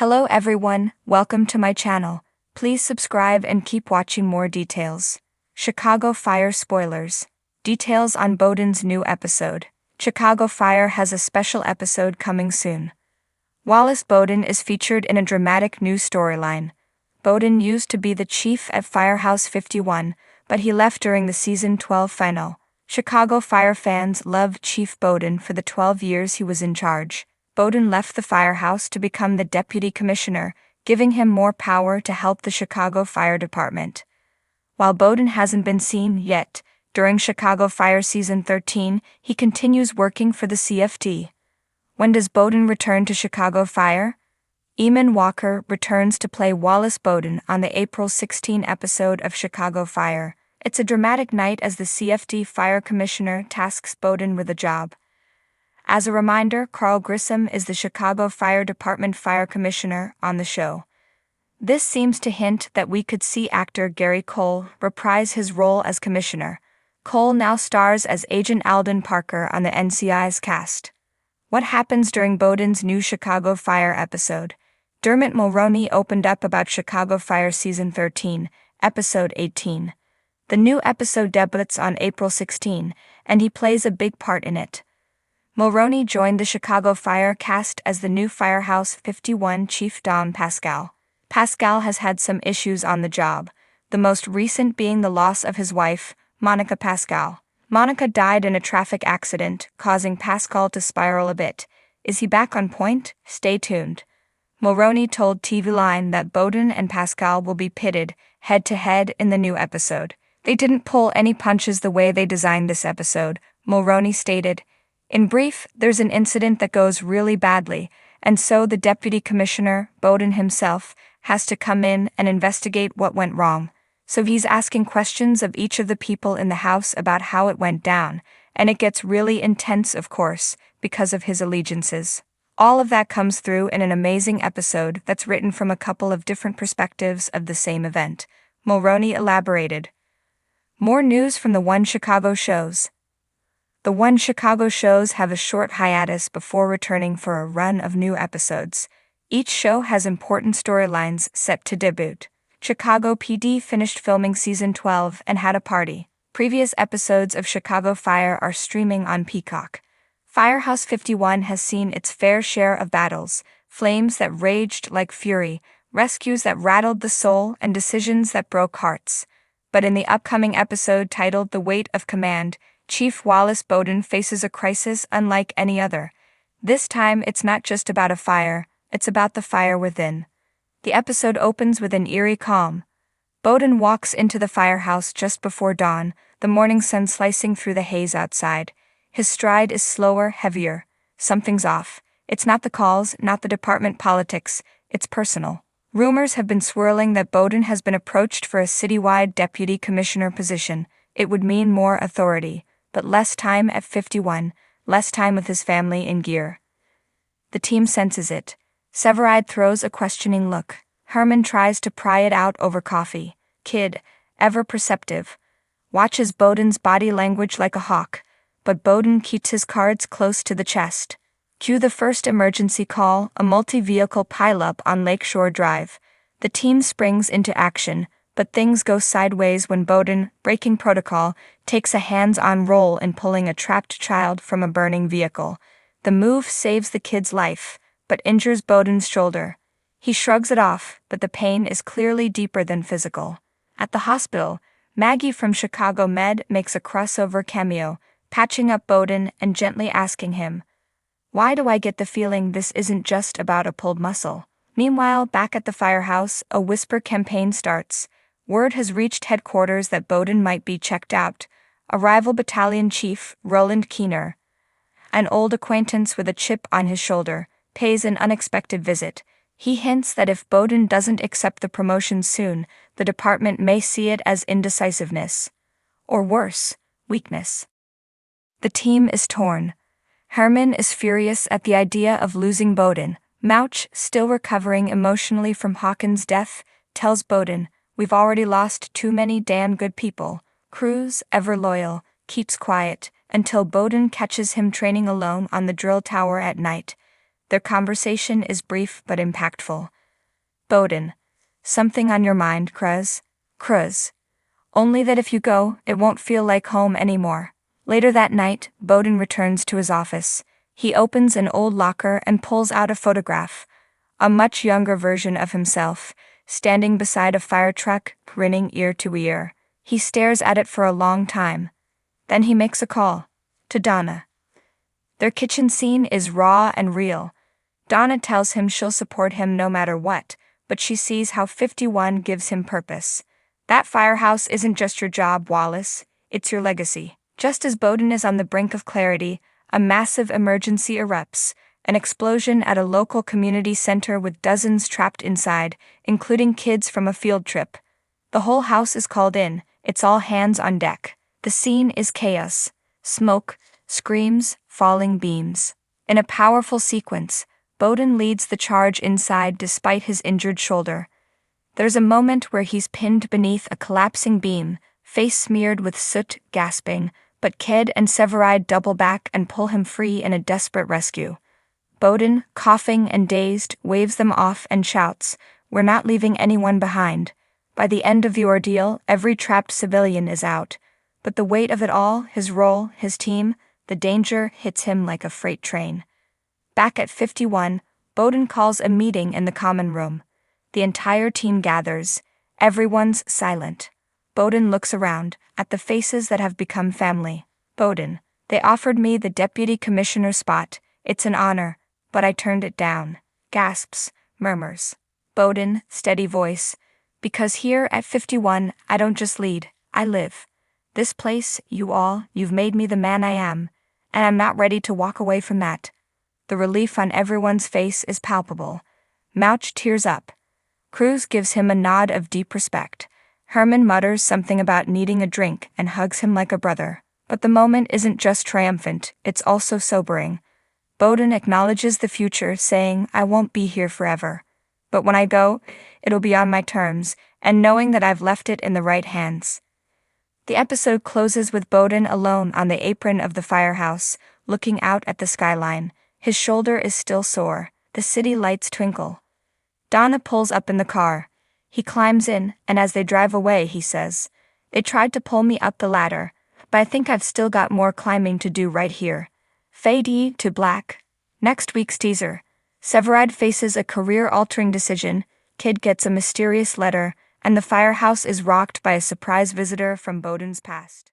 Hello everyone, welcome to my channel. Please subscribe and keep watching more details. Chicago Fire spoilers. Details on Bowden's new episode. Chicago Fire has a special episode coming soon. Wallace Bowden is featured in a dramatic new storyline. Bowden used to be the chief at Firehouse 51, but he left during the season 12 final. Chicago Fire fans love Chief Bowden for the 12 years he was in charge. Bowden left the firehouse to become the deputy commissioner, giving him more power to help the Chicago Fire Department. While Bowden hasn't been seen yet, during Chicago Fire Season 13, he continues working for the CFD. When does Bowden return to Chicago Fire? Eamon Walker returns to play Wallace Bowden on the April 16 episode of Chicago Fire. It's a dramatic night as the CFD Fire Commissioner tasks Bowden with a job. As a reminder, Carl Grissom is the Chicago Fire Department Fire Commissioner on the show. This seems to hint that we could see actor Gary Cole reprise his role as commissioner. Cole now stars as Agent Alden Parker on the NCIS cast. What happens during Bowden's new Chicago Fire episode? Dermot Mulroney opened up about Chicago Fire Season 13, Episode 18. The new episode debuts on April 16, and he plays a big part in it. Mulroney joined the Chicago Fire cast as the new Firehouse 51 chief Dom Pascal. Pascal has had some issues on the job, the most recent being the loss of his wife, Monica Pascal. Monica died in a traffic accident, causing Pascal to spiral a bit. Is he back on point? Stay tuned. Mulroney told TV Line that Bowden and Pascal will be pitted head-to-head in the new episode. They didn't pull any punches the way they designed this episode, Mulroney stated. In brief, there's an incident that goes really badly, and so the deputy commissioner, Bowden himself, has to come in and investigate what went wrong. So he's asking questions of each of the people in the house about how it went down, and it gets really intense, of course, because of his allegiances. All of that comes through in an amazing episode that's written from a couple of different perspectives of the same event. Mulroney elaborated. More news from the One Chicago shows. The One Chicago shows have a short hiatus before returning for a run of new episodes. Each show has important storylines set to debut. Chicago PD finished filming Season 12 and had a party. Previous episodes of Chicago Fire are streaming on Peacock. Firehouse 51 has seen its fair share of battles, flames that raged like fury, rescues that rattled the soul, and decisions that broke hearts. But in the upcoming episode titled The Weight of Command, Chief Wallace Bowden faces a crisis unlike any other. This time, it's not just about a fire, it's about the fire within. The episode opens with an eerie calm. Bowden walks into the firehouse just before dawn, the morning sun slicing through the haze outside. His stride is slower, heavier. Something's off. It's not the calls, not the department politics, it's personal. Rumors have been swirling that Bowden has been approached for a citywide deputy commissioner position. It would mean more authority, but less time at 51, less time with his family in gear. The team senses it. Severide throws a questioning look. Herman tries to pry it out over coffee. Kid, ever perceptive, watches Bowden's body language like a hawk, but Bowden keeps his cards close to the chest. Cue the first emergency call, a multi-vehicle pileup on Lakeshore Drive. The team springs into action, but things go sideways when Bowden, breaking protocol, takes a hands-on role in pulling a trapped child from a burning vehicle. The move saves the kid's life, but injures Bowden's shoulder. He shrugs it off, but the pain is clearly deeper than physical. At the hospital, Maggie from Chicago Med makes a crossover cameo, patching up Bowden and gently asking him, "Why do I get the feeling this isn't just about a pulled muscle?" Meanwhile, back at the firehouse, a whisper campaign starts. Word has reached headquarters that Bowden might be checked out. A rival battalion chief, Roland Keener, an old acquaintance with a chip on his shoulder, pays an unexpected visit. He hints that if Bowden doesn't accept the promotion soon, the department may see it as indecisiveness. Or worse, weakness. The team is torn. Herman is furious at the idea of losing Bowden. Mouch, still recovering emotionally from Hawkins' death, tells Bowden, "We've already lost too many damn good people." Cruz, ever loyal, keeps quiet, until Bowden catches him training alone on the drill tower at night. Their conversation is brief but impactful. Bowden. Something on your mind, Cruz? Cruz. Only that if you go, it won't feel like home anymore. Later that night, Bowden returns to his office. He opens an old locker and pulls out a photograph. A much younger version of himself, standing beside a fire truck, grinning ear to ear. He stares at it for a long time. Then he makes a call. To Donna. Their kitchen scene is raw and real. Donna tells him she'll support him no matter what, but she sees how 51 gives him purpose. That firehouse isn't just your job, Wallace, it's your legacy. Just as Bowden is on the brink of clarity, a massive emergency erupts, an explosion at a local community center with dozens trapped inside, including kids from a field trip. The whole house is called in, it's all hands on deck. The scene is chaos. Smoke, screams, falling beams. In a powerful sequence, Bowden leads the charge inside despite his injured shoulder. There's a moment where he's pinned beneath a collapsing beam, face smeared with soot, gasping, but Ked and Severide double back and pull him free in a desperate rescue. Bowden, coughing and dazed, waves them off and shouts, "We're not leaving anyone behind." By the end of the ordeal, every trapped civilian is out. But the weight of it all, his role, his team, the danger hits him like a freight train. Back at 51, Bowden calls a meeting in the common room. The entire team gathers. Everyone's silent. Bowden looks around, at the faces that have become family. Bowden. They offered me the deputy commissioner spot. It's an honor, but I turned it down. Gasps, murmurs. Bowden, steady voice. Because here at 51, I don't just lead, I live. This place, you've made me the man I am, and I'm not ready to walk away from that. The relief on everyone's face is palpable. Mouch tears up. Cruz gives him a nod of deep respect. Herman mutters something about needing a drink and hugs him like a brother. But the moment isn't just triumphant, it's also sobering. Bowden acknowledges the future, saying, "I won't be here forever. But when I go, it'll be on my terms, and knowing that I've left it in the right hands." The episode closes with Bowden alone on the apron of the firehouse, looking out at the skyline. His shoulder is still sore. The city lights twinkle. Donna pulls up in the car. He climbs in, and as they drive away, he says, "They tried to pull me up the ladder, but I think I've still got more climbing to do right here." Fade to black. Next week's teaser. Severide faces a career-altering decision, Kid gets a mysterious letter, and the firehouse is rocked by a surprise visitor from Bowden's past.